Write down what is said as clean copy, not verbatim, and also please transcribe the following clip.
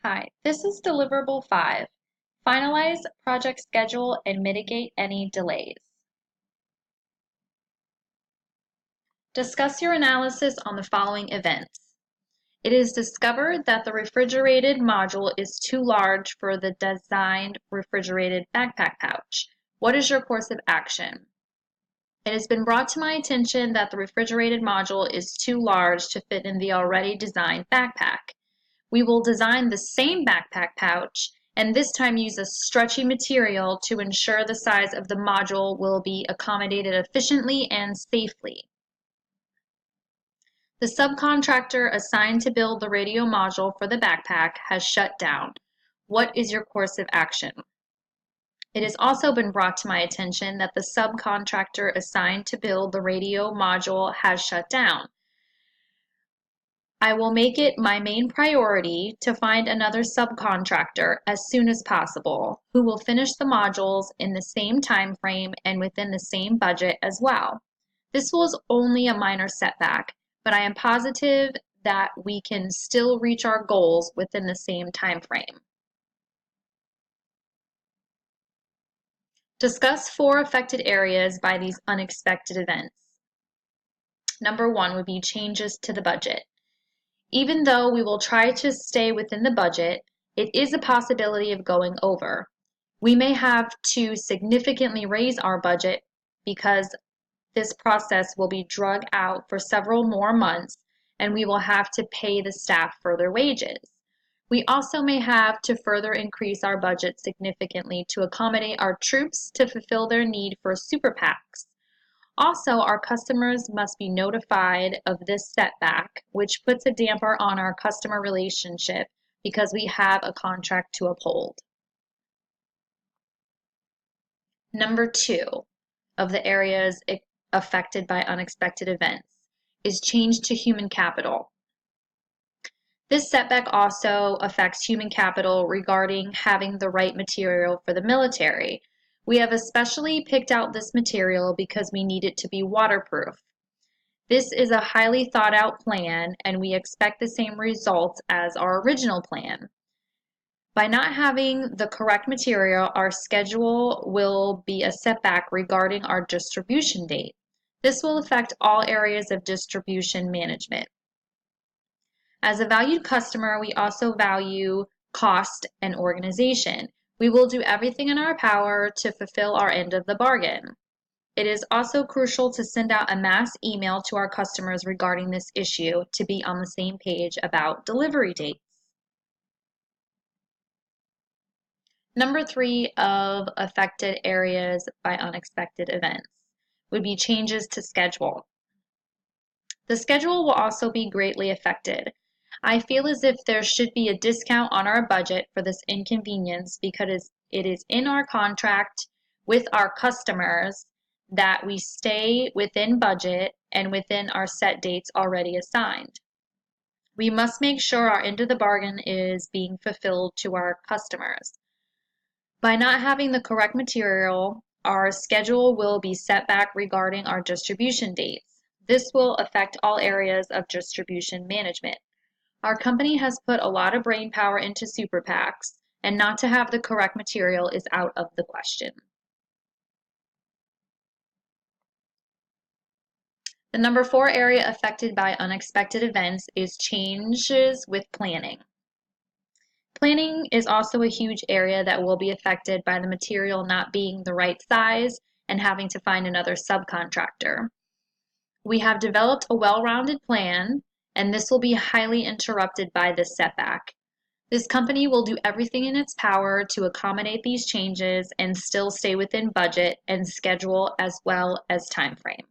Hi, this is deliverable 5. Finalize project schedule and mitigate any delays. Discuss your analysis on the following events. It is discovered that the refrigerated module is too large for the designed refrigerated backpack pouch. What is your course of action? It has been brought to my attention that the refrigerated module is too large to fit in the already designed backpack. We will design the same backpack pouch and this time use a stretchy material to ensure the size of the module will be accommodated efficiently and safely. The subcontractor assigned to build the radio module for the backpack has shut down. What is your course of action? It has also been brought to my attention that the subcontractor assigned to build the radio module has shut down. I will make it my main priority to find another subcontractor as soon as possible who will finish the modules in the same time frame and within the same budget as well. This was only a minor setback, but I am positive that we can still reach our goals within the same time frame. Discuss 4 affected areas by these unexpected events. Number 1 would be changes to the budget. Even though we will try to stay within the budget, it is a possibility of going over. We may have to significantly raise our budget because this process will be drug out for several more months and we will have to pay the staff further wages. We also may have to further increase our budget significantly to accommodate our troops to fulfill their need for super PACs. Also, our customers must be notified of this setback, which puts a damper on our customer relationship because we have a contract to uphold. Number 2 of the areas affected by unexpected events is change to human capital. This setback also affects human capital regarding having the right material for the military. We have especially picked out this material because we need it to be waterproof. This is a highly thought out plan and we expect the same results as our original plan. By not having the correct material, our schedule will be a setback regarding our distribution date. This will affect all areas of distribution management. As a valued customer, we also value cost and organization. We will do everything in our power to fulfill our end of the bargain. It is also crucial to send out a mass email to our customers regarding this issue to be on the same page about delivery dates. Number 3 of affected areas by unexpected events would be changes to schedule. The schedule will also be greatly affected. I feel as if there should be a discount on our budget for this inconvenience because it is in our contract with our customers that we stay within budget and within our set dates already assigned. We must make sure our end of the bargain is being fulfilled to our customers. By not having the correct material, our schedule will be set back regarding our distribution dates. This will affect all areas of distribution management. Our company has put a lot of brain power into super PACs, and not to have the correct material is out of the question. The number 4 area affected by unexpected events is changes with planning. Planning is also a huge area that will be affected by the material not being the right size and having to find another subcontractor. We have developed a well-rounded plan, and this will be highly interrupted by this setback. This company will do everything in its power to accommodate these changes and still stay within budget and schedule as well as time frame.